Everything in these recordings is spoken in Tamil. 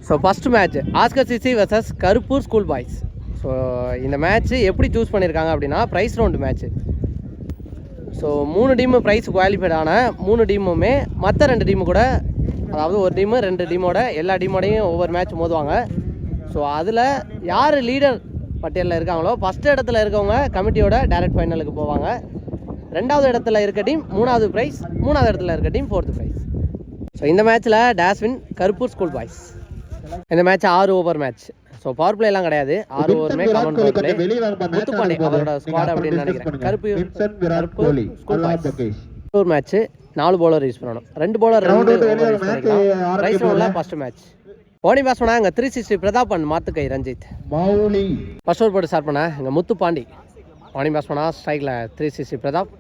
So first match Oscar CC versus Karuppur school boys. So இந்த மேட்ச்சு எப்படி சூஸ் பண்ணியிருக்காங்க அப்படின்னா prize round match. So 3 team prize குவாலிஃபைடான 3 டீமுமே மற்ற 2 டீமு கூட, அதாவது ஒரு டீமு 2 டீமோட எல்லா டீமோடையும் ஒவ்வொரு மேட்ச் மோதுவாங்க. ஸோ அதில் யார் லீடர் பட்டியலில் இருக்காங்களோ ஃபஸ்ட் இடத்துல இருக்கவங்க கமிட்டியோட டைரக்ட் ஃபைனலுக்கு போவாங்க. 2வது இடத்துல இருக்க டீம் 3வது ப்ரைஸ், 3வது இடத்துல இருக்க டீம் 4th ப்ரைஸ். ஸோ இந்த மேட்ச்சில் டாஸ்வின் கருப்பூர் ஸ்கூல் பாய்ஸ். இந்த match 6 over match. So power பிளேலாம் கிடையாது, 6 ஓவருமே காமன் பவர் பிளே. முத்துப்பாண்டி அவரோட ஸ்குவாட் அப்படின்னு நினைக்கிறேன். கருப்பூர் ஸ்கூல் பாய்ஸ் ஒரு மேட்ச் 4 பவுலர் யூஸ் பண்ணணும், 2 பவுலர் 2 ஓவர் யூஸ் பண்ணிக்கலாம். ரைஸ் ரவுண்டில் ஃபஸ்ட் மேட்ச் ஓனி பாஸ் பண்ணா எங்கள் 360 பிரதாப் அண்ட் மாத்துக்கை ரஞ்சித். ஃபர்ஸ்ட் ஓவர் போட்டு ஸ்டார்ட் பண்ண எங்கள் முத்துப்பாண்டி. ஓனி பாஸ் பண்ணா ஸ்ட்ரைக்கில் 360 பிரதாப்.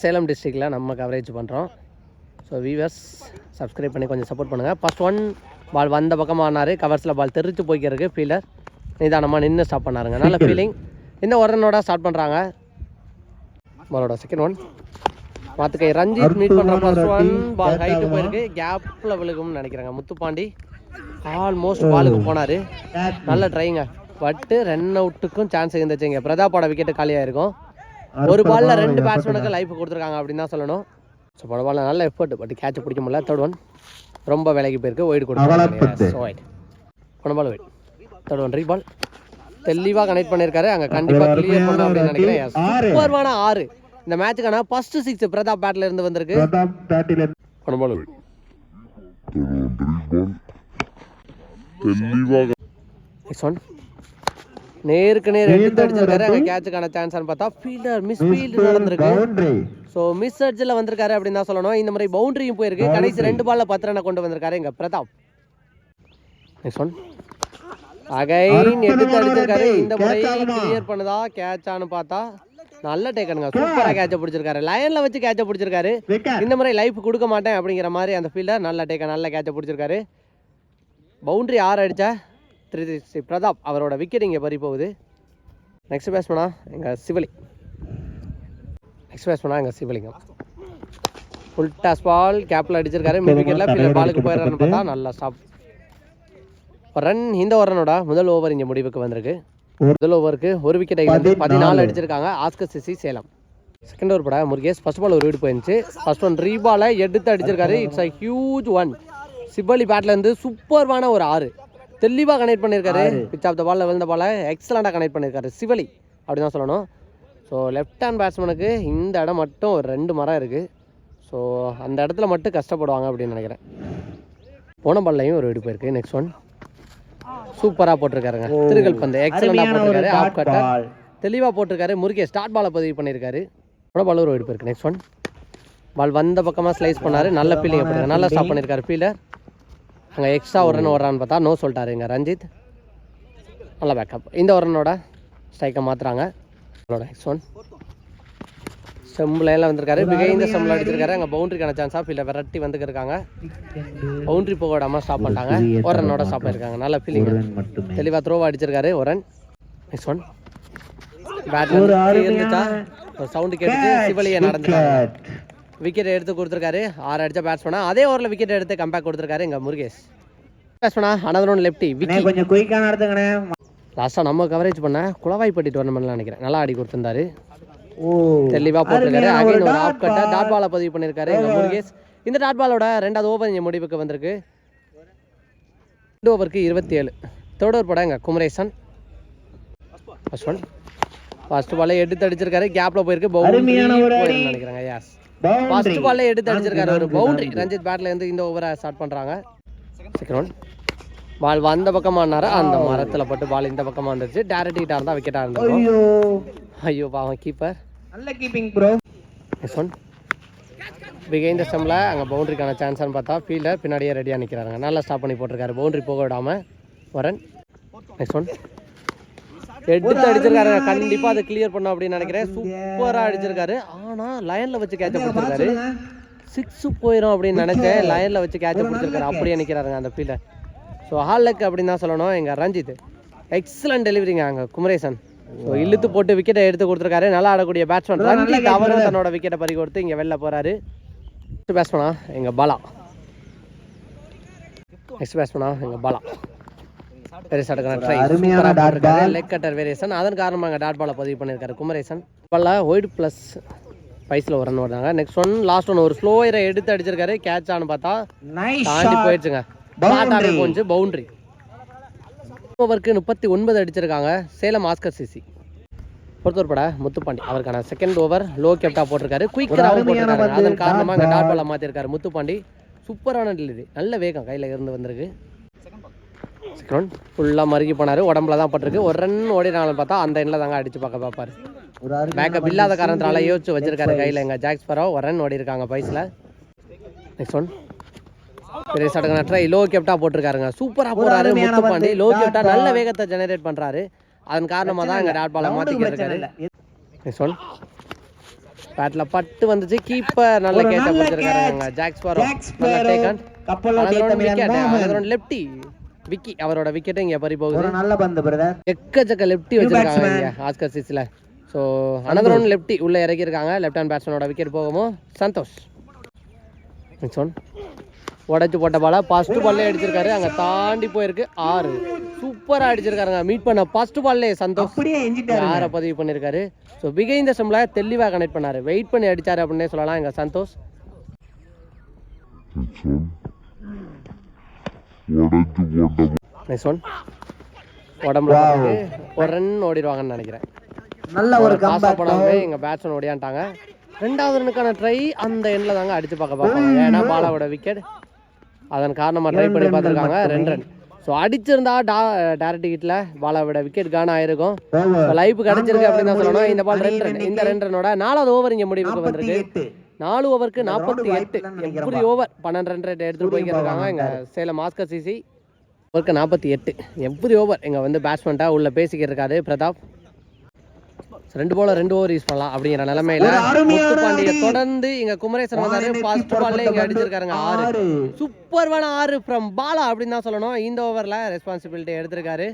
சேலம் டிஸ்ட்ரிக்டில் நம்ம கவரேஜ் பண்ணுறோம். ஸோ வீவர்ஸ் சப்ஸ்கிரைப் பண்ணி கொஞ்சம் சப்போர்ட் பண்ணுங்கள். ஃபஸ்ட் 1 பால் வந்த பக்கமாக ஆனார், கவர்ஸில் பால் தெரிச்சு போய்க்கிறதுக்கு ஃபீல்டர் நிதானமாக நின்று ஸ்டாப் பண்ணாருங்க. நல்ல ஃபீலிங். இந்த ஒரு ரன்னோட ஸ்டார்ட் பண்ணுறாங்க. பாலோட செகண்ட் 1 மாத்துக்கை ரஞ்சித் மீட் பண்ணுற ஃபர்ஸ்ட் 1 பால் ஹைட்டு போயிருக்கு, கேப்பில் விழுகும்னு நினைக்கிறாங்க. முத்துப்பாண்டி ஆல்மோஸ்ட் பாலுக்கு போனார், நல்ல ட்ரைங்க. பட்டு ரன் அவுட்டுக்கும் சான்ஸ் இருந்துச்சுங்க. பிரதாப்போட விக்கெட்டு காலியாக இருக்கும். ஒரு பாலில் 2 பேட்ஸ்மேனுக்கு லைஃப் கொடுத்துருக்காங்க அப்படின்னு தான் சொல்லணும். ஸோ பல பால் நல்ல எஃபர்ட், பட் கேட்ச் பிடிக்க முடியல. தேர்ட் 1 ரொம்ப விலைக்கு போயிருக்கு, ஒயிட் கொடுத்துருக்காங்க. ஒயிட் போன பால் ஒயிட். தேர்ட் 1 ரீபால் தெளிவாக கனெக்ட் பண்ணியிருக்காரு. அங்கே கண்டிப்பாக கிளியர் பண்ணணும் அப்படின்னு நினைக்கிறேன். சூப்பர்வான 6 இந்த மேட்சுக்கான ஃபர்ஸ்ட் 6 பிரதாப் பேட்ல இருந்து வந்திருக்கு. போன பால் ஒயிட். நெக்ஸ்ட் 1 நேருக்கு நேர் எடுத்து அடிச்சிருக்காரு. அங்கே கேட்சுக்கான சான்ஸ்னு பார்த்தா ஃபீல்டர் மிஸ் ஃபீல்டு நடந்திருக்கு. ஸோ மிஸ் அடிச்சில் வந்திருக்காரு அப்படின்னு தான் சொல்லணும். இந்த மாதிரி பவுண்டரியும் போயிருக்கு. கடைசி 2 பாலில் 10 ரன்னை கொண்டு வந்திருக்காரு எங்கள் பிரதாப். நெக்ஸ்ட் 1 அகைன் எடுத்து அடிச்சிருக்காரு. இந்த முறை கிளியர் பண்ணுதா கேட்சான்னு பார்த்தா நல்ல டேக்கனுங்க. சூப்பராக கேட்சை பிடிச்சிருக்காரு, லைனில் வச்சு கேட்சை பிடிச்சிருக்காரு. இந்த முறை லைஃப் கொடுக்க மாட்டேன் அப்படிங்கிற மாதிரி அந்த ஃபீல்டர் நல்ல டேக்கன், நல்ல கேட்சை பிடிச்சிருக்காரு. பவுண்டரி 6 அடித்தா 360 பிரதாப் அவரோட விக்கெட் இங்கே பறி போகுது. நெக்ஸ்ட் பேட்ஸ்மேனா எங்கள் சிவலி. நெக்ஸ்ட் பேட்ஸ்மேனா எங்கள் சிவலிங்கம். ஃபுல் டாஸ் பால் கேப்பில் அடிச்சிருக்காரு. மிட் விக்கெட்டில் ஃபீல்டர் பாலுக்கு போயிடறான்னு பார்த்தா நல்லா ஸ்டாப். ஒரு ரன் இந்த ஒரு ரனோட முதல் ஓவர் இங்கே முடிவுக்கு வந்திருக்கு. முதல் ஓவருக்கு ஒரு விக்கெட் 14 அடிச்சிருக்காங்க Oscar CC Salem. Second over பட முருகேஷ் ஃபர்ஸ்ட் பால் ஒரு வீடு போயிருந்துச்சு. ஃபர்ஸ்ட் 1 ரீபாலை எடுத்து அடிச்சிருக்காரு. It's a huge 1. சிபலி பேட்ல இருந்து சூப்பர்வான ஒரு 6 தெளிவாக கனெக்ட் பண்ணியிருக்காரு. பிச் ஆஃப் த பாலில் விழுந்த பாலை எக்ஸலண்டாக கனெக்ட் பண்ணியிருக்காரு சிவலி அப்படி தான் சொல்லணும். ஸோ லெஃப்ட் ஹேண்ட் பேட்ஸ்மேனுக்கு இந்த இடம் மட்டும் ஒரு 2 மரம் இருக்குது. ஸோ அந்த இடத்துல மட்டும் கஷ்டப்படுவாங்க அப்படின்னு நினைக்கிறேன். போன பால்லையும் ஒரு வீடு போயிருக்கு. நெக்ஸ்ட் 1 சூப்பராக போட்டிருக்காருங்க. திருகல் பந்து எக்ஸலண்டாக போட்டிருக்காரு. ஆஃப் கட்டர் தெளிவாக போட்டிருக்காரு. முருகேஷ் ஸ்டார்ட் பாலை பதிவு பண்ணியிருக்காரு. போன பால் ஒரு வீடு போயிருக்கு. நெக்ஸ்ட் 1 பால் வந்த பக்கமாக ஸ்லைஸ் பண்ணார். நல்ல ஃபீலிங் போட்டிருக்காரு, நல்லா ஸ்டாப் பண்ணியிருக்காரு ஃபீல்டர். அங்கே எக்ஸ்ட்ரா ஒரு ரன் ஓடுறான்னு பார்த்தா நோ சொல்லிட்டாரு இங்கே ரஞ்சித். நல்லா பேக்கப். இந்த ஒரு ரன்னோட ஸ்ட்ரைக்கை மாற்றுறாங்க. நெக்ஸ்ட் 1 ஸ்டெம்பில் எல்லாம் வந்திருக்காரு. பிகைந்த ஸ்டெம்பில் அடிச்சிருக்காரு. அங்கே பவுண்டரிக்கான சான்ஸாக ஃபீல்டை விரட்டி வந்துருக்காங்க. பவுண்டரி போக விடாமல் ஸ்டாப் பண்ணிட்டாங்க. ஒரு ரன்னோட ஸ்டாப் ஆயிருக்காங்க. நல்ல ஃபீலிங், தெளிவாக த்ரோவாக அடிச்சிருக்காரு ஒரு ரன். நெக்ஸ்ட் 1 பேட்ல இருந்துச்சா ஒரு சவுண்டு கேட்டுச்சு. சிவலியை நடந்துட்டாங்க. விக்கெட் எடுத்து கொடுத்துருக்காரு. 6 அடிச்சா பேட்ஸ்மேனா அதே ஓவரில் விக்கெட் எடுத்து கம்பேக் கொடுத்துருக்காரு எங்கள் முருகேஷ். பேட்ஸ்மேனா அனதர் ஒன் லெஃப்டி விக்கி. கொஞ்சம் குயிக்காக நடத்துங்கண்ணே. லாஸ்ட்டாக நம்ம கவரேஜ் பண்ண குளவாய்ப்பட்டி டோர்னமெண்ட்லாம் நினைக்கிறேன் நல்லா ஆடி கொடுத்துருந்தாரு. தெளிவாக போட்டிருக்காரு. அகைன் ஒரு ஆஃப் கட்டை டாட் பாலை பதிவு பண்ணியிருக்காரு எங்கள் முருகேஷ். இந்த டாட் பாலோட 2வது ஓவர் இங்கே முடிவுக்கு வந்திருக்கு. 2 ஓவருக்கு 27. தேர்ட் ஓவர் போட எங்கள் குமரேசன். ஃபர்ஸ்ட் 1 ஃபர்ஸ்ட் பாலை எடுத்து அடிச்சிருக்காரு. கேப்பில் போயிருக்கு. பவுண்டரி நினைக்கிறாங்க. யாஸ் ஃபர்ஸ்ட் பால்ல எடுத்து அடிச்சிருக்காரு ஒரு பவுண்டரி. ரஞ்சித் பேட்ல இருந்து இந்த ஓவரை ஸ்டார்ட் பண்றாங்க. செகண்ட் 1 பால் வந்த பக்கமா ஆனாரு. அந்த மரத்துல பட்டு பால் இந்த பக்கமா வந்துருச்சு. டைரக்ட் ஹிட்டா இருந்தா விக்கெட்டா இருந்திருக்கும். ஐயோ பாவம் கீப்பர். நல்ல கீப்பிங் ப்ரோ. நெக்ஸ்ட் 1 பிகைண்ட் ஸ்டெம்ல அங்க பவுண்டரிக்கான சான்ஸ்னு பார்த்தா ஃபீல்டர் பின்னாடியே ரெடியா நிக்கிறாங்க. நல்லா ஸ்டாப் பண்ணி போட்டிருக்காரு. பவுண்டரி போக விடாம வரன். நெக்ஸ்ட் 1 எடுத்து அடிச்சிருக்காரு. கண்டிப்பா அதை கிளியர் பண்ணும் அப்படின்னு நினைக்கிறேன். சூப்பரா அடிச்சிருக்காரு. ஆனா லைன்ல வச்சு கேட்ச பிடிச்சிருக்காரு. 6 போயிடும் அப்படின்னு நினைச்சேன். லைன்ல வச்சு கேட்ச பிடிச்சிருக்காரு. அப்படியே நிக்கிறாருங்க அந்த ஃபீல்டர். ஸோ ஹால் லக் அப்படின்னு தான் சொல்லணும். எங்க ரஞ்சித் எக்ஸலன்ட் டெலிவரிங்க. அங்கே குமரேசன் ஸோ இழுத்து போட்டு விக்கெட்டை எடுத்து கொடுத்துருக்காரு. நல்லா ஆடக்கூடிய பேட்ஸ்மேன் ரஞ்சித் அவரும் தன்னோட விக்கெட்டை பறி கொடுத்து இங்கே வெளில போறாரு. பேட்ஸ்மேனா எங்கள் பாலா. நெக்ஸ்ட் பேட்ஸ்மேனா எங்கள் பாலா பெருசாடுக்கான ட்ரை சூப்பராக போட்டிருக்காரு. லெக் கட்டர் வேரியேஷன், அதன் காரணமாக டாட் பாலை பதிவு பண்ணியிருக்காரு குமரேசன். பாலா ஒயிட் ப்ளஸ் பைஸில் ஒரு ரன் ஓடுறாங்க. நெக்ஸ்ட் ஒன் லாஸ்ட் ஒன் ஒரு ஸ்லோயரை எடுத்து அடிச்சிருக்காரு. கேட்ச் ஆனு பார்த்தா தாண்டி போயிடுச்சுங்க. பாட்டாவே போச்சு பவுண்டரி. ஓவருக்கு 39 அடிச்சிருக்காங்க சேலம் ஆஸ்கர் சிசி. பொறுத்தவரைப்பட முத்துப்பாண்டி அவருக்கான செகண்ட் ஓவர் லோ கேப்டா போட்டிருக்காரு. குயிக்கராகவும் போட்டிருக்காரு. அதன் காரணமாக அங்கே டாட் பாலை மாற்றிருக்காரு முத்துப்பாண்டி. சூப்பரான டெலிவரி, நல்ல வேகம் கையில் இருந்து வந்திருக்கு. செகண்ட் ஒன் ஃபுல்லாக மறுக்கி போனார். உடம்புல தான் பட்டிருக்கு. ஒரு ரன் ஓடினாலும் பார்த்தா அந்த எண்ணில் தாங்க அடிச்சு பார்க்க பார்ப்பாரு. பேக்கப் இல்லாத காரணத்தினால யோசிச்சு வச்சிருக்காரு கையில் எங்கள் ஜாக்ஸ் பரோ. ஒரு ரன் ஓடி இருக்காங்க பைஸில். நெக்ஸ்ட் ஒன் பெரிய சடங்கான ட்ரை லோ கேப்டா போட்டிருக்காருங்க. சூப்பராக போறாரு முத்துப்பாண்டி. லோ கேப்டா நல்ல வேகத்தை ஜெனரேட் பண்ணுறாரு. அதன் காரணமாக தான் எங்கள் டாட் பாலை மாற்றிக்கிட்டு இருக்காரு. நெக்ஸ்ட் ஒன் பேட்டில் பட்டு வந்துச்சு. கீப்பர் நல்ல கேட்ச பிடிச்சிருக்காருங்க ஜாக்ஸ் பரோ. லெப்டி விக்கி அவரோட விக்கெட்டு இங்கே பறி போகுது. நல்ல பந்து பிரதர். எக்கச்சக்க லெப்டி வச்சிருக்காங்க இங்கே ஆஸ்கர் சிக்ஸில். ஸோ அனதர் ஒன் லெப்டி உள்ளே இறக்கியிருக்காங்க. லெஃப்ட் ஹேண்ட் பேட்ஸ்மேனோட விக்கெட் போகவும் சந்தோஷ். நெக்ஸ்ட் ஒன் உடச்சி போட்ட பாலை ஃபர்ஸ்ட் பால்லே அடிச்சிருக்காரு. அங்கே தாண்டி போயிருக்கு 6. சூப்பராக அடிச்சிருக்காருங்க. மீட் பண்ண ஃபர்ஸ்ட் பால்லே சந்தோஷ் யாரை பதிவு பண்ணியிருக்காரு. ஸோ பிகைந்த ஸ்டம்பில் தெளிவாக கனெக்ட் பண்ணார். வெயிட் பண்ணி அடித்தார் அப்படின்னே சொல்லலாம் எங்கள் சந்தோஷ். நெக்ஸ்ட் ஒன் உடம்புல ஒரு ரன் ஓடிடுவாங்கன்னு நினைக்கிறேன். நல்ல ஒரு காசா போனாலுமே எங்கள் பேட்ஸ்மேன் ஓடியான்ட்டாங்க. ரெண்டாவது ரனுக்கான ட்ரை அந்த எண்ணில் தாங்க அடிச்சு பார்ப்பாங்க. ஏன்னா பாலாவோட விக்கெட் அதன் காரணமாக ட்ரை பண்ணி பார்த்துருக்காங்க. 2 ரன். ஸோ அடிச்சிருந்தா டேரக்ட் ஹிட்டில் பாலாவோட விக்கெட் கான் ஆயிருக்கும். லைஃப் கிடைச்சிருக்கு அப்படின்னு தான் சொல்லணும். இந்த பால் 2 ரன். இந்த 2 ரன்னோட 4வது ஓவர் இங்கே முடிவுக்கு வந்திருக்கு. 4 ஓவருக்கு 48. எவ்ரி ஓவர் 12 ரன் ரேட் எடுத்துகிட்டு போய்க்கிருக்காங்க எங்கள் சேலம் ஆஸ்கர் சிசி. ஓவருக்கு 48 எவ்ரி ஓவர் இங்கே வந்து பேட்ஸ்மேன்ட்டாக உள்ள பேசிக்கிட்டு இருக்காரு பிரதாப். 2 பால் 2 ஓவர் யூஸ் பண்ணலாம் அப்படிங்கிற நிலைமையில முத்துப்பாண்டியை தொடர்ந்து இங்க குமரேசன் வந்தாரு. ஃபர்ஸ்ட் பால்ல இங்க அடிச்சிருக்காருங்க 6. சூப்பர்வான 6 ஃப்ரம் பாலா அப்படின்னு தான் சொல்லணும். இந்த ஓவர்ல ரெஸ்பான்சிபிலிட்டி எடுத்திருக்காரு.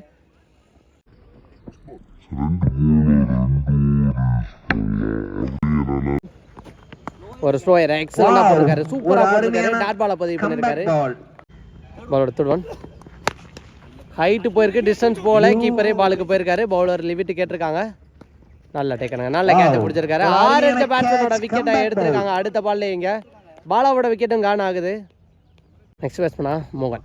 ஒரு ஸ்லோயர் எக்ஸலண்டா போட்டிருக்காரு. சூப்பரா போட்டிருக்காரு. டாட் பாலை பதிவு பண்ணிருக்காரு. பாலோட துடுவன் ஹைட்டு போயிருக்கு. டிஸ்டன்ஸ் போல கீப்பரே பாலுக்கு போயிருக்காரு. பவுலர் லிமிட் கேட்டிருக்காங்க. நல்ல டேக்கனுங்க. நல்ல கேட்ச பிடிச்சிருக்காரு. 6 அடிச்ச பேட்ஸ்மேனோட விக்கெட்டை எடுத்திருக்காங்க. அடுத்த பால்ல இங்க பாலாவோட விக்கெட்டும் கான் ஆகுது. நெக்ஸ்ட் பேட்ஸ்மேனா மோகன்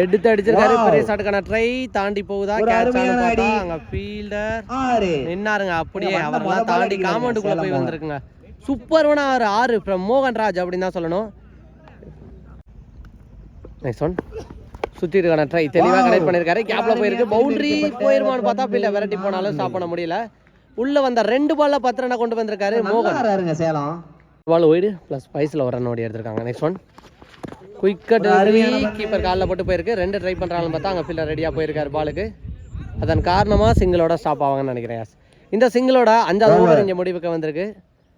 எடுத்து அடிச்சிருக்காரு. பெரிய ஷாட்டுக்கான ட்ரை தாண்டி போகுதா கேட்ச் ஆனு பார்த்தா அங்க ஃபீல்டர் நின்னாருங்க. அப்படியே அவரெல்லாம் தாண்டி காம்பவுண்டுக்குள்ள போய் வந்திருக்குங்க. சூப்பர்வான 6 ஃப்ரம் மோகன் ராஜ் அப்படின்னு தான் சொல்லணும். நெக்ஸ்ட் ஒன் சுற்றிட்டுக்கான ட்ரை தெளிவாக கனெக்ட் பண்ணியிருக்காரு. கேப்ல போயிருக்கு. பவுண்டரி போயிருமான்னு பார்த்தா ஃபீல்டை விரட்டி போனாலும் ஸ்டாப் பண்ண முடியல. உள்ள வந்த 2 பால்ல 10 ரன்னை கொண்டு வந்திருக்காரு மோகன். சேலம் பால் ஒய்டு ப்ளஸ் பைஸில் ஒரு ரன் ஓடி எடுத்திருக்காங்க. நெக்ஸ்ட் ஒன் குயிக்கட் கீப்பர் காலில் போட்டு போயிருக்கு. 2 ட்ரை பண்ணுறாங்கன்னு பார்த்தா அங்கே ஃபீல்டர் ரெடியாக போயிருக்காரு பாலுக்கு. அதன் காரணமாக சிங்கிளோட ஸ்டாப் ஆவாங்கன்னு நினைக்கிறேன். இந்த சிங்கிளோட 5வது ஓவர் இங்கே முடிவுக்கு வந்திருக்கு.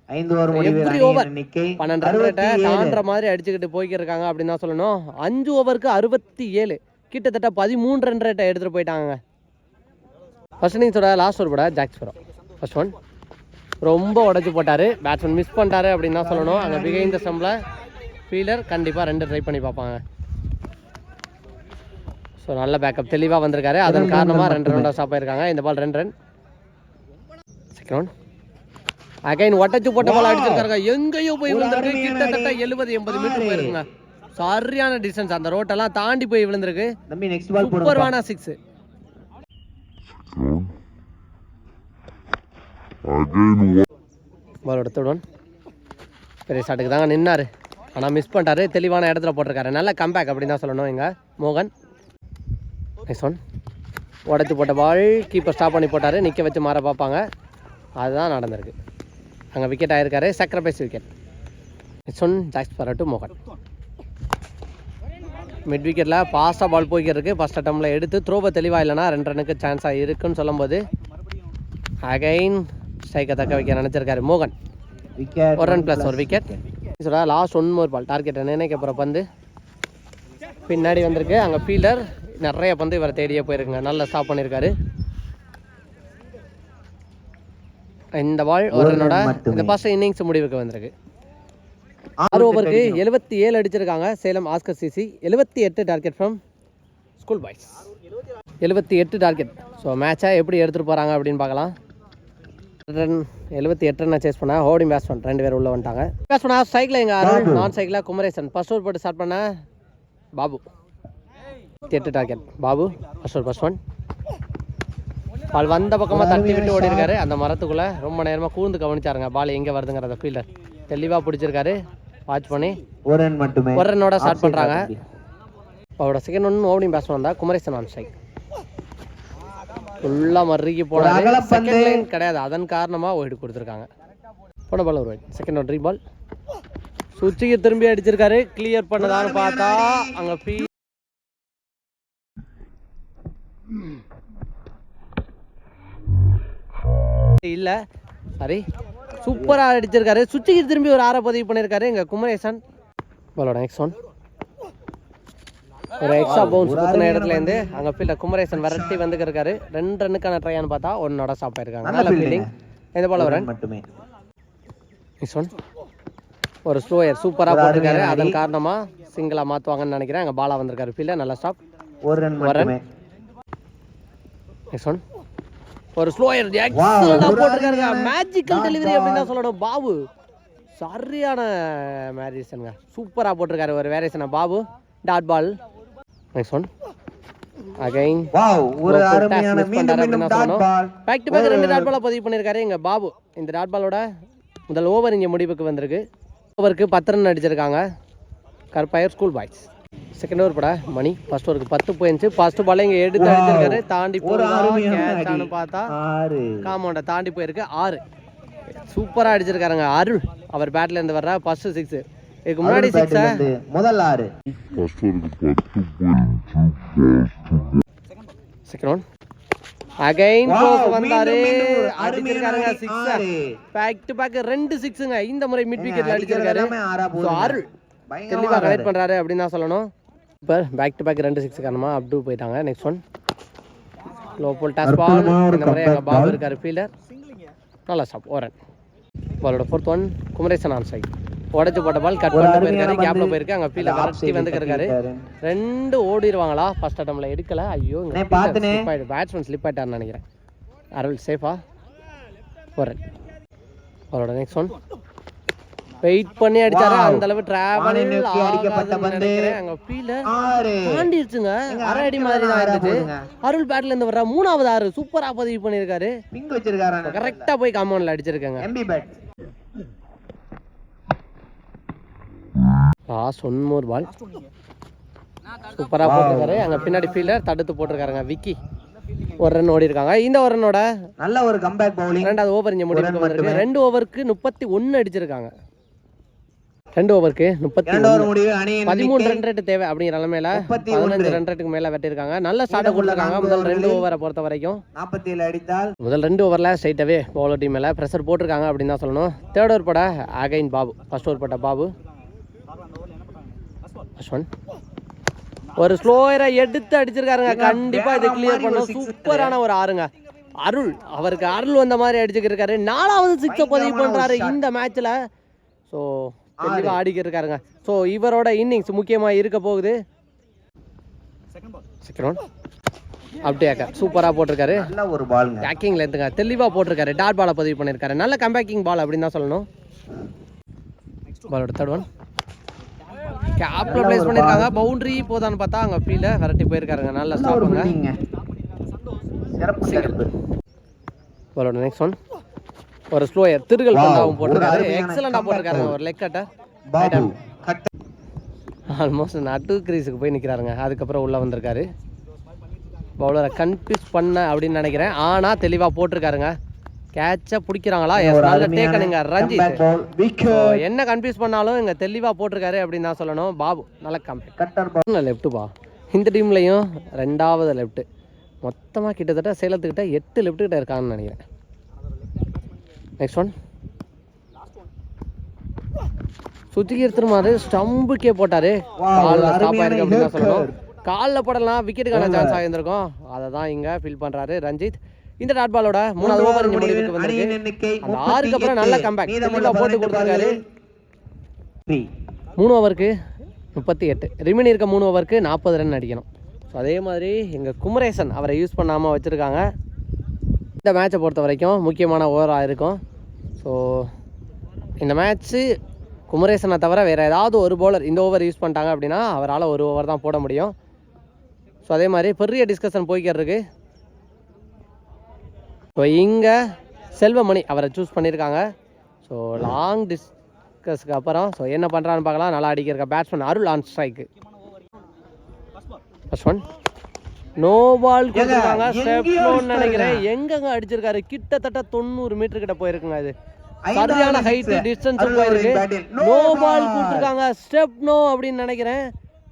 5 ஓவர் 12 ரன் ரேட்டை தாண்டுற மாதிரி அடிச்சுக்கிட்டு போய்க்கிருக்காங்க அப்படின்னு தான் சொல்லணும். 5 ஓவருக்கு 67 கிட்டத்தட்ட 13 ரன் ரேட்டை எடுத்துகிட்டு போயிட்டாங்க. ஃபர்ஸ்ட் இன்னிங்ஸோட லாஸ்ட் ஓவர் கூட ஜாக்ஸ் பரோ ஃபர்ஸ்ட் ஒன் ரொம்ப உடச்சி போட்டார். பேட்ஸ்மேன் மிஸ் பண்ணிட்டாரு அப்படின்னு தான் சொல்லணும். அங்கே பிகைந்த ஸ்டம்பில் ஃபீல்டர் கண்டிப்பாக 2 ட்ரை பண்ணி பார்ப்பாங்க. ஸோ நல்ல பேக்கப் தெளிவாக வந்திருக்காரு. அதன் காரணமாக 2 ரன் ஸ்டாப் ஆயிருக்காங்க. இந்த பால் 2 ரன். செகண்ட் ஒன் அகைன் ஒட்டச்சு போட்ட பால் அடிச்சிருக்காருங்க. எங்கேயோ போய் விழுந்திருக்கு. கிட்டத்தட்ட 70-80 மீட்டர் போயிருக்குங்க. சரியான டிஸ்டன்ஸ். அந்த ரோட்டெல்லாம் தாண்டி போய் விழுந்திருக்கு. சூப்பர்வான 6. பால் எடுத்துடன் பெரிய ஷாட்டுக்கு தாங்க நின்னாரு. ஆனால் மிஸ் பண்ணிட்டாரு. தெளிவான இடத்துல போட்டிருக்காரு. நல்ல கம்பேக் அப்படின்னு தான் சொல்லணும் எங்க மோகன். நெக்ஸ்ட் ஒன் உடச்சி போட்ட பால் கீப்பர் ஸ்டாப் பண்ணி போட்டார். நிற்க வச்சு மாற பார்ப்பாங்க. அதுதான் நடந்திருக்கு. அங்கே விக்கெட் ஆகிருக்காரு. Sacrifice wicket. நெக்ஸ்ட் ஒன் ஜாக்ஸ் பரோ டு மோகன். மிட் விக்கெட்டில் ஃபாஸ்ட்டாக பால் போய்க்கிருக்கு. ஃபர்ஸ்ட் அட்டம்ப்டில் எடுத்து த்ரோவை தெளிவாக இல்லைனா 2 ரன்னுக்கு சான்ஸாக இருக்குன்னு சொல்லும்போது அகைன் ஸ்ட்ரைக்கை தக்க வைக்க நினச்சிருக்காரு மோகன். 1 ரன் ப்ளஸ் 1 விக்கெட். லாஸ்ட் 1 மோர் பால் டார்கெட்டை நினைக்க போகிற பந்து பின்னாடி வந்திருக்கு. அங்கே ஃபீல்டர் நிறைய பந்து இவரை தேடியே போயிருக்குங்க. நல்லா ஸ்டாப் பண்ணியிருக்காரு. இந்த பால் 1 ரன்னோட இந்த ஃபர்ஸ்ட் இன்னிங்ஸ் முடிவுக்கு வந்திருக்கு. 6 ஓவருக்கு 77 அடிச்சிருக்காங்க Salem Oscar CC. 78 target from school boys. 78 target. So மேட்சை எப்படி எடுத்துகிட்டு போகிறாங்க அப்படின்னு பார்க்கலாம். ரன் 78 ரன் சேஸ் பண்ண ஹோர்டிங் பேட்ஸ்மேன் 2 பேர் உள்ளே வந்துட்டாங்க. பேட்ஸ்மேன் ஆஃப் சைக்கிள் எங்கள் அருள், நான் சைக்கிளாக குமரேசன். ஃபர்ஸ்ட் ஓவர் போட்டு ஸ்டார்ட் பண்ண Babu. 8 target Babu. First one ball வந்த பக்கமாக தட்டி விட்டு ஓடி இருக்காரு. அந்த மரத்துக்குள்ளே ரொம்ப நேரமாக கூர்ந்து கவனிச்சாருங்க பால் எங்கே வருதுங்கிறத. ஃபீல்டர் தெளிவாக பிடிச்சிருக்காரு. வாட்ச் பண்ணி ஒரு ரன்னோட ஸ்டார்ட் பண்ணுறாங்க. அவரோட செகண்ட் ஒன் ஓப்பனிங் பேட்ஸ்மேன் வந்தால் குமரேசன் ஆன் ஸ்ட்ரைக். ஃபுல்லாக மறுக்கி போனாரு. செகண்ட் லைன் கிடையாது, அதன் காரணமாக ஒயிட் கொடுத்துருக்காங்க. போன பால் ஒரு ஒயிட். Second one ரீபால். சுவிட்சுக்கு திரும்பி அடிச்சிருக்காரு. கிளியர் பண்ணதான்னு பார்த்தா அங்கே இல்லை, சாரி, சூப்பராக அடிச்சிருக்காரு. சுவிட்சுக்கு திரும்பி ஒரு 6 பதிவு பண்ணியிருக்காரு எங்கள் குமரேசன். பாலோட நெக்ஸ்ட் ஒன் ஒரு எக்ஸ்ட்ரா பவுன்ஸ் குத்தின இடத்துலேருந்து அங்கே ஃபீல்டர் குமரேசன் விரட்டி வந்துருக்காரு. 2 ரன்னுக்கான ட்ரையான்னு பார்த்தா 1 ஸ்டாப் ஆயிருக்காங்க. நல்ல ஃபீல்டிங். இந்த பால் ஒரு ரன். நெக்ஸ்ட் ஒன் ஒரு ஸ்லோயர் சூப்பராக போட்டிருக்காரு. அதன் காரணமாக சிங்கிளாக மாற்றுவாங்கன்னு நினைக்கிறேன். அங்கே பாலாக வந்திருக்காரு ஃபீல்டர். நல்ல ஸ்டாப். ஒரு ரன். நெக்ஸ்ட் ஒன் ஒரு ஸ்லோயர் எக்ஸலென்ட்டாக போட்டிருக்காருங்க. மேஜிக்கல் டெலிவரி அப்படின்னு தான் சொல்லணும். பாபு சரியான வேரியேஷனுங்க. சூப்பராக போட்டிருக்காரு ஒரு வேரியேஷனை Babu. Dot ball. Next one again ஒரு அருமையான பேக் டு பேக் 2 டாட் பாலை பதிவு பண்ணியிருக்காரு எங்கள் பாபு. இந்த டாட் பாலோட முதல் ஓவர் இங்கே முடிவுக்கு வந்திருக்கு. ஓவருக்கு 10 ரன் அடிச்சிருக்காங்க கருப்பாயர் ஸ்கூல் பாய்ஸ். செகண்ட் ஓவர் பட மணி. ஃபர்ஸ்ட் ஓவருக்கு 10 போயிடுச்சு. ஃபர்ஸ்ட் பால் இங்கே எடுத்து அடிச்சிருக்காரு. தாண்டி போறான்னு பார்த்தா காமௌண்ட தாண்டி போயிருக்கு. 6 சூப்பராக அடிச்சிருக்காருங்க அருள். அவர் பேட்ல இருந்து வர்ற ஃபர்ஸ்ட் 6. இதுக்கு முன்னாடி 6 முதல் 6. செகண்ட் ஒன் அகைன் க்ளோஸ் வந்தாரு. அடிச்சிருக்காருங்க 6. பேக் டு பேக் 2 6ங்க. இந்த முறை மிட் விக்கெட்ல அடிச்சிருக்காரு. அருள் தெளிவாக கனெக்ட் பண்றாரு அப்படின்னு தான் சொல்லணும். இப்போ பேக் டு பேக் 2 6 காரணமாக அப்டூ போயிட்டாங்க. நெக்ஸ்ட் ஒன் லோ போல் டாஸ் பால். இந்த முறை எங்கள் பாபு இருக்காரு ஃபீல்டர். நல்லா ஸ்டாப். ஒரு ரன். பாலோட 4th one Kumaresan on strike. உடச்சு போட்ட பால் கட் பண்ணிட்டு போயிருக்காரு. கேப்ல போயிருக்கு. அங்கே ஃபீல்டர் வரட்டி வந்துருக்காரு. 2 ஓடிடுவாங்களா ஃபர்ஸ்ட் அட்டம்ல எடுக்கல. ஐயோ பேட்ஸ்மேன் ஸ்லிப் ஆயிட்டாருன்னு நினைக்கிறேன். அருள் சேஃபா. ஒரு ரன். பாலோட நெக்ஸ்ட் ஒன் வெயிட் பண்ணி அடிச்சாரு. அந்த அளவு டிராவல் அடிக்கப்பட்ட பந்து அங்க ஃபீல்டர் தாண்டிடுச்சுங்க. அரை அடி மாதிரி தான் இருந்துச்சு. அருள் பேட்ல இருந்து வர்ற 3வது 6 சூப்பரா பதிவு பண்ணிருக்காரு. பிங்க் வச்சிருக்காரு. கரெக்ட்டா போய் காம்பவுண்ட்ல அடிச்சிருக்காங்க. எம்பி பேட். One more ball. சூப்பரா போட்டிருக்காரு. அங்க பின்னாடி ஃபீல்டர் தடுத்து போட்டிருக்காருங்க விக்கி. ஒரு ரன் ஓடி இருக்காங்க. இந்த ஒரு ரன்னோட நல்ல ஒரு கம்பேக் பவுலிங். 2வது ஓவர் இங்க முடிவுக்கு வந்திருக்கு. 2 ஓவருக்கு 31 அடிச்சிருக்காங்க. 2 ஓவருக்கு 13 ரன் ரேட் தேவை அப்படிங்கிற நிலைமையில 15 ரன் ரேட்டுக்கு மேல வெட்டிருக்காங்க. நல்ல ஸ்டார்ட் கொடுத்துருக்காங்க. முதல் 2 ஓவரை பொறுத்த வரைக்கும் 47 அடித்தால் முதல் 2 ஓவர்ல ஸ்ட்ரைட்டாவே பவுலர் டீம் மேல பிரஷர் போட்டிருக்காங்க அப்படின்னு தான் சொல்லணும். தேர்ட் ஓவர் பட அகைன் பாபு. ஃபர்ஸ்ட் ஓவர் பட்ட பாபு. ஒரு ஸ்லோயரை எடுத்து அடிச்சிருக்காருங்க. கண்டிப்பா இது கிளியர் பண்ணும். சூப்பரான ஒரு 6ங்க அருள். அவருக்கு அருள் வந்த மாதிரி அடிச்சுக்கிட்டு இருக்காரு. 4வது 6 பதிவு பண்றாரு இந்த மேட்ச்ல. ஸோ தெளிவாக ஆடிக்கிட்டு இருக்காருங்க. ஸோ இவரோட இன்னிங்ஸ் முக்கியமாக இருக்க போகுது. செகண்ட் ஒன் அப்படியாக்கா சூப்பராக போட்டிருக்காரு. நல்ல ஒரு பால் பேக்கிங்ல இருந்துங்க. தெளிவாக போட்டிருக்காரு. டாட் பாலை பதிவு பண்ணியிருக்காரு. நல்ல கம்பேக்கிங் பால் அப்படின்னு தான் சொல்லணும். பாலோட தேர்ட் ஒன் கேப்ல பிளேஸ் பண்ணியிருக்காங்க. பவுண்டரி போதான்னு பார்த்தா அங்கே ஃபீல்டர் விரட்டி போயிருக்காருங்க. நல்ல ஸ்டாப்புங்க. பாலோட நெக்ஸ்ட் ஒன் ஒரு ஸ்லோயர் திருகல் பந்தாவும் போட்டிருக்காரு. எக்ஸலண்டா போட்டிருக்காருங்க. ஒரு லெக் கட்ட ஆல்மோஸ்ட் நட்டு கிரீஸுக்கு போய் நிற்கிறாருங்க. அதுக்கப்புறம் உள்ளே வந்திருக்காரு. பவுலரை கன்ஃபியூஸ் பண்ண அப்படின்னு நினைக்கிறேன். ஆனால் தெளிவாக போட்டிருக்காருங்க. கேட்சை பிடிக்கிறாங்களா? நல்ல டேக்கனுங்க ரஞ்சித். என்ன கன்ஃபியூஸ் பண்ணாலும் இங்கே தெளிவாக போட்டிருக்காரு அப்படின்னு தான் சொல்லணும். பாபு நல்ல கம்பேக். லெஃப்ட்டுப்பா இந்த டீம்லையும் 2வது லெஃப்ட்டு. மொத்தமாக கிட்டத்தட்ட சேலத்துக்கிட்ட 8 லெஃப்ட் கிட்ட இருக்காங்கன்னு நினைக்கிறேன். Next one சுத்திக்கு எடுத்துருமாரு. ஸ்டம்புக்கே போட்டாரு. காலில் ஸ்டாப் ஆயிருக்கு அப்படின்னு தான் சொல்லணும். காலில் போடலாம் விக்கெட்டுக்கான சான்ஸ் ஆகியிருந்திருக்கும். அதை தான் இங்கே ஃபீல் பண்ணுறாரு ரஞ்சித். இந்த டாட் பாலோட 3வது ஓவர் இங்கே முடிவுக்கு வந்திருக்கு. அந்த 6க்கு அப்புறம் நல்ல கம்பேக் போட்டு கொடுத்துருக்காரு. 3 ஓவருக்கு 38, ரிமைனிங் இருக்க 3 ஓவருக்கு 40 ரன் அடிக்கணும். ஸோ அதே மாதிரி எங்கள் குமரேசன் அவரை யூஸ் பண்ணாமல் வச்சுருக்காங்க. இந்த மேட்சை பொறுத்த வரைக்கும் முக்கியமான ஓவராக இருக்கும். ஸோ இந்த மேட்ச்சு குமரேசனை தவிர வேறு ஏதாவது ஒரு பவுலர் இந்த ஓவர் யூஸ் பண்ணிட்டாங்க அப்படின்னா அவரால் ஒரு ஓவர் தான் போட முடியும். ஸோ அதே மாதிரி பெரிய டிஸ்கஷன் போய்க்கிட்டு இருக்கு. ஸோ இங்கே செல்வமணி அவரை சூஸ் பண்ணியிருக்காங்க. ஸோ லாங் டிஸ்கஸ்க்கு அப்புறம் ஸோ என்ன பண்ணுறான்னு பார்க்கலாம். நல்லா அடிக்கிற batsman Arul on strike. First one no ball கொடுத்துருக்காங்க. ஸ்டெப்னோன்னு நினைக்கிறேன். எங்கெங்க அடிச்சிருக்காரு? கிட்டத்தட்ட 90 மீட்டர் கிட்ட போயிருக்குங்க. இது சரியான ஹைட் டிஸ்டன்ஸ் போயிருக்கு. நோ பால் கொடுத்துருக்காங்க. ஸ்டெப்னோ அப்படின்னு நினைக்கிறேன்.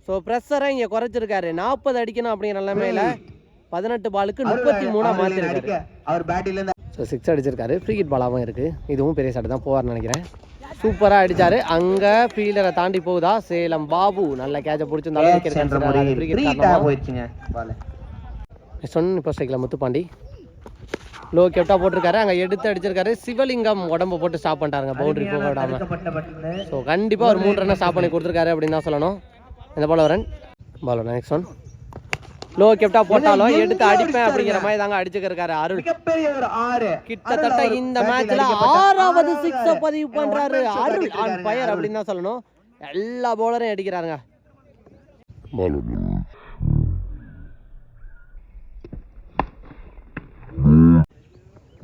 ஸோ ப்ரெஷரை இங்கே குறைச்சிருக்காரு. 40 அடிக்கணும் அப்படிங்கிற நிலைமையில 18 பாலுக்கு 33 மாற்றிருக்காரு. ஸோ 6 அடிச்சிருக்காரு. ஃப்ரீ ஹிட் பாலாகவும் இருக்குது. இதுவும் பெரிய ஷாட் தான் போவார்னு நினைக்கிறேன். சூப்பராக அடித்தார். அங்கே ஃபீல்டரை தாண்டி போகுதா சேலம் பாபு நல்ல கேட்சை பிடிச்சிருந்தாலும் இப்போ ஸ்ட்ரைக்கில் முத்துப்பாண்டி லோ கெப்டா போட்டிருக்காரு. அங்கே எடுத்து அடிச்சிருக்காரு. சிவலிங்கம் உடம்பு போட்டு ஸ்டாப் பண்ணிட்டாருங்க பவுண்டரி போக விடாமல். ஸோ கண்டிப்பாக ஒரு 3 ரன்னை ஸ்டாப் பண்ணி கொடுத்துருக்காரு அப்படின்னு தான் சொல்லணும். இந்த பால் நெக்ஸ்ட் ஒன் லோ கெப்டா போட்டாலும் எடுத்து அடிப்பேன் அப்படிங்கிற மாதிரி தாங்க அடிச்சுக்கிருக்காரு அருள். கிட்டத்தட்ட இந்த மேட்ச்ல 6வது 6 பதிவு பண்றாரு அருள் ஆன் ஃபயர் அப்படின்னு தான் சொல்லணும். எல்லா பவுலரையும் அடிக்கிறாருங்க.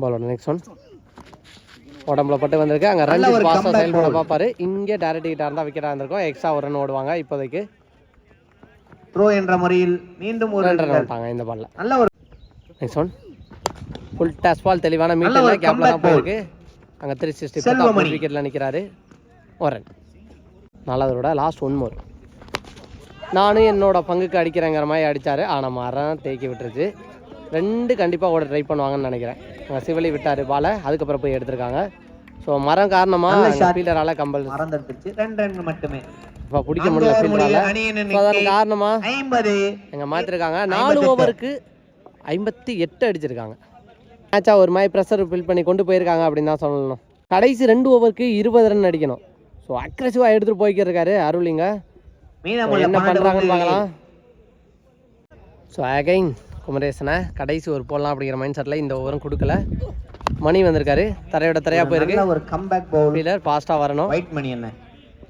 பாலோட நெக்ஸ்ட் ஒன் உடம்புல பட்டு வந்திருக்கு. அங்கே ரன் பாஸா செயல்பட பார்ப்பாரு. இங்கே டைரக்ட் கிட்ட இருந்தால் விக்கெட்டாக இருந்திருக்கும். எக்ஸ்ட்ரா ஒரு ரன் ஓடுவாங்க. இப்போதைக்கு த்ரோ என்ற முறையில் மீண்டும் ஒரு ரன் விட்டாங்க இந்த பால்ல. நல்ல ஒரு நெக்ஸ்ட் ஒன் ஃபுல் டச் பால் தெளிவான மீட்டர்ல கேப்ல தான் போயிருக்கு. அங்கே 360 விக்கெட்ல நிற்கிறாரு. ஒரு ரன். நல்லதோட லாஸ்ட் 1 மோர். நானும் என்னோட பங்குக்கு அடிக்கிறேங்கிற மாதிரி அடித்தார். ஆனால் மரம் தேக்கி விட்டுருச்சு. 2 கண்டிப்பாக ஓட ட்ரை பண்ணுவாங்கன்னு நினைக்கிறேன். சிவலி விட்டார் பாலை. அதுக்கப்புறம் போய் எடுத்திருக்காங்க. ஸோ மரம் காரணமாக ஃபீல்டரால் கம்பல் மறந்துடுச்சு. 2 ரன் மட்டுமே இப்போ பிடிக்க முடியல ஃபீல்டரால். அதன் காரணமாக எங்கள் மாற்றிருக்காங்க. 4 ஓவருக்கு 58 அடிச்சிருக்காங்க. மேட்சாக ஒரு மாதிரி ப்ரெஷர் ஃபில் பண்ணி கொண்டு போயிருக்காங்க அப்படின்னு தான் சொல்லணும். கடைசி 2 ஓவருக்கு 20 ரன் அடிக்கணும். ஸோ அக்ரெசிவாக எடுத்துகிட்டு போய்க்கிருக்காரு அருளிங்க. என்ன பண்ணுறாங்கன்னு பார்க்கலாம். ஸோ அகைன் குமரேசனை கடைசி ஒரு போடலாம் அப்படிங்கிற மைண்ட் செட்டில் இந்த ஓவரும் கொடுக்கல. மணி வந்திருக்காரு. தரையோட தரையாக போயிருக்கு. ஒரு கம்பேக் பவுலர் ஃபாஸ்ட்டாக வரணும். ஒயிட் மணி என்ன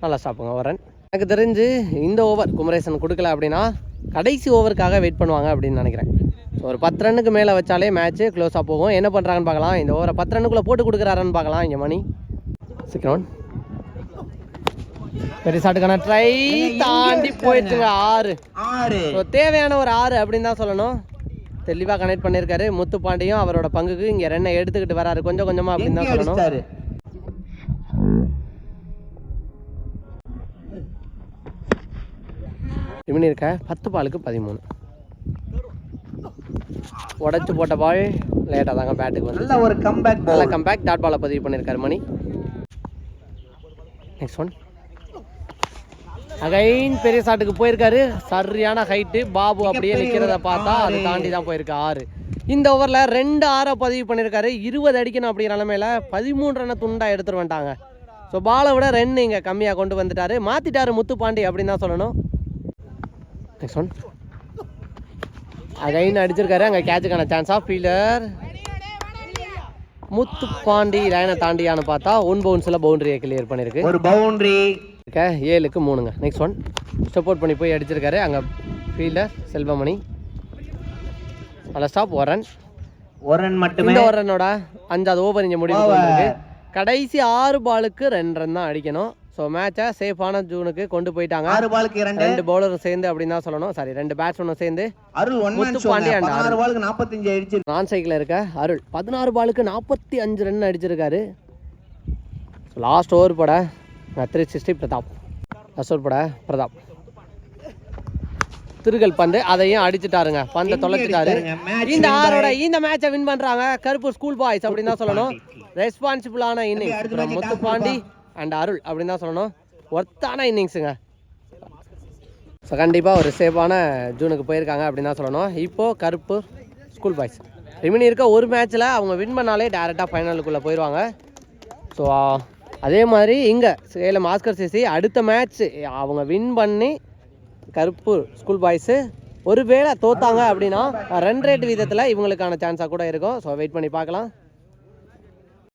நல்லா ஸ்டாப்புங்க. ஒரு ரன். எனக்கு தெரிஞ்சு இந்த ஓவர் குமரேசன் கொடுக்கல அப்படின்னா கடைசி ஓவருக்காக வெயிட் பண்ணுவாங்க அப்படின்னு நினைக்கிறேன். ஸோ ஒரு 10 ரன்னுக்கு மேலே வச்சாலே மேட்ச்சு க்ளோஸாக போகும். என்ன பண்ணுறாங்கன்னு பார்க்கலாம். இந்த ஓவரை 10 ரன்னுக்குள்ளே போட்டு கொடுக்குறாருன்னு பார்க்கலாம். இங்கே மணி சீக்கிரம் பெரிய ஷாட்டுக்கான ட்ரை தாண்டி போயிடுச்சுங்க. 6 தேவையான ஒரு 6 அப்படின்னு தான் சொல்லணும். தெளிவாக கனெக்ட் பண்ணியிருக்காரு. முத்துப்பாண்டியும் அவரோட பங்குக்கு இங்கே ரன்னை எடுத்துக்கிட்டு வராரு கொஞ்சம் கொஞ்சமாக அப்படின்னு தான் சொல்லணும். இவனி இருக்க 10 பாலுக்கு 13 உடச்சு போட்ட பால் லேட்டாக தாங்க பேட்டுக்கு வந்து ஒரு கம்பேக் டாட் பாலை பதிவு பண்ணியிருக்காரு மணி. நெக்ஸ்ட் ஒன் அகைன் பெரிய ஷாட்டுக்கு போயிருக்காரு. சரியான ஹைட்டு. பாபு அப்படியே நிற்கிறத பார்த்தா அது தாண்டி தான் போயிருக்கு. 6 இந்த ஓவரில் 2 6 பதிவு பண்ணியிருக்காரு. 20 அடிக்கணும் அப்படிங்கிற நிலமையில 13 ரன்னை துண்டாக எடுத்துட்டு வந்துட்டாங்க. ஸோ பாலை விட ரன் இங்கே கம்மியாக கொண்டு வந்துட்டாரு. மாற்றிட்டாரு முத்துப்பாண்டி அப்படின்னு தான் சொல்லணும். நெக்ஸ்ட் ஒன் அகைன் அடிச்சிருக்காரு. அங்கே கேட்சுக்கான சான்ஸ் ஆஃப் ஃபீல்டர் முத்துப்பாண்டி லைனை தாண்டியான்னு பார்த்தா 1 பவுன்ஸில் பவுண்டரியை கிளியர் பண்ணியிருக்கு. ஒரு பவுண்டரி 7க்கு 3ங்க. நெக்ஸ்ட் ஒன் ஸ்டெப் அவுட் பண்ணி போய் அடிச்சிருக்காரு. அங்கே ஃபீல்டர் செல்வமணி நல்ல ஸ்டாப். ஒரு ரன் மட்டுமே. இந்த ஒரு ரன்னோட 5வது ஓவர் இங்கே முடிவு பண்ணிருக்கு. கடைசி 6 பாலுக்கு 2 ரன் தான் அடிக்கணும். ஸோ மேட்சை சேஃபான ஜூனுக்கு கொண்டு போயிட்டாங்க. 6 பாலுக்கு 2 பவுலரும் சேர்ந்து அப்படின்னு தான் சொல்லணும். சாரி 2 பேட்ஸ்மேனும் சேர்ந்து முத்துப்பாண்டி அண்ட் 16 பாலுக்கு 45 அடிச்சு நான் சைக்கிள் இருக்க அருள் 16 பாலுக்கு 45 ரன் அடிச்சிருக்காரு. லாஸ்ட் ஓவர் பட 360 பிரதாப். லாஸ்ட் ஓவர் பட பிரதாப் திருகல் பந்து அதையும் அடிச்சுட்டாருங்க. பந்தை தொலைச்சிட்டாரு. இந்த ஆரோட இந்த மேட்சை வின் பண்றாங்க கருப்பூர் ஸ்கூல் பாய்ஸ் அப்படின்னு தான் சொல்லணும். ரெஸ்பான்சிபிளான இன்னிங்ஸ் முத்துப்பாண்டி அண்ட் அருள் அப்படின்னு தான் சொல்லணும். ஒர்த்தான இன்னிங்ஸுங்க. ஸோ கண்டிப்பாக ஒரு சேஃபான ஜூனுக்கு போயிருக்காங்க அப்படின்னு தான் சொல்லணும். இப்போது கருப்பூர் ஸ்கூல் பாய்ஸ் ரிமினி இருக்க ஒரு மேட்ச்சில் அவங்க வின் பண்ணாலே டேரெக்டாக ஃபைனலுக்குள்ளே போயிடுவாங்க. ஸோ அதே மாதிரி இங்கே சேலம் ஆஸ்கர் சிசி அடுத்த மேட்ச் அவங்க வின் பண்ணி கருப்பூர் ஸ்கூல் பாய்ஸு ஒருவேளை தோத்தாங்க அப்படின்னா ரன் ரேட் விதத்தில் இவங்களுக்கான சான்ஸாக கூட இருக்கும். ஸோ வெயிட் பண்ணி பார்க்கலாம்.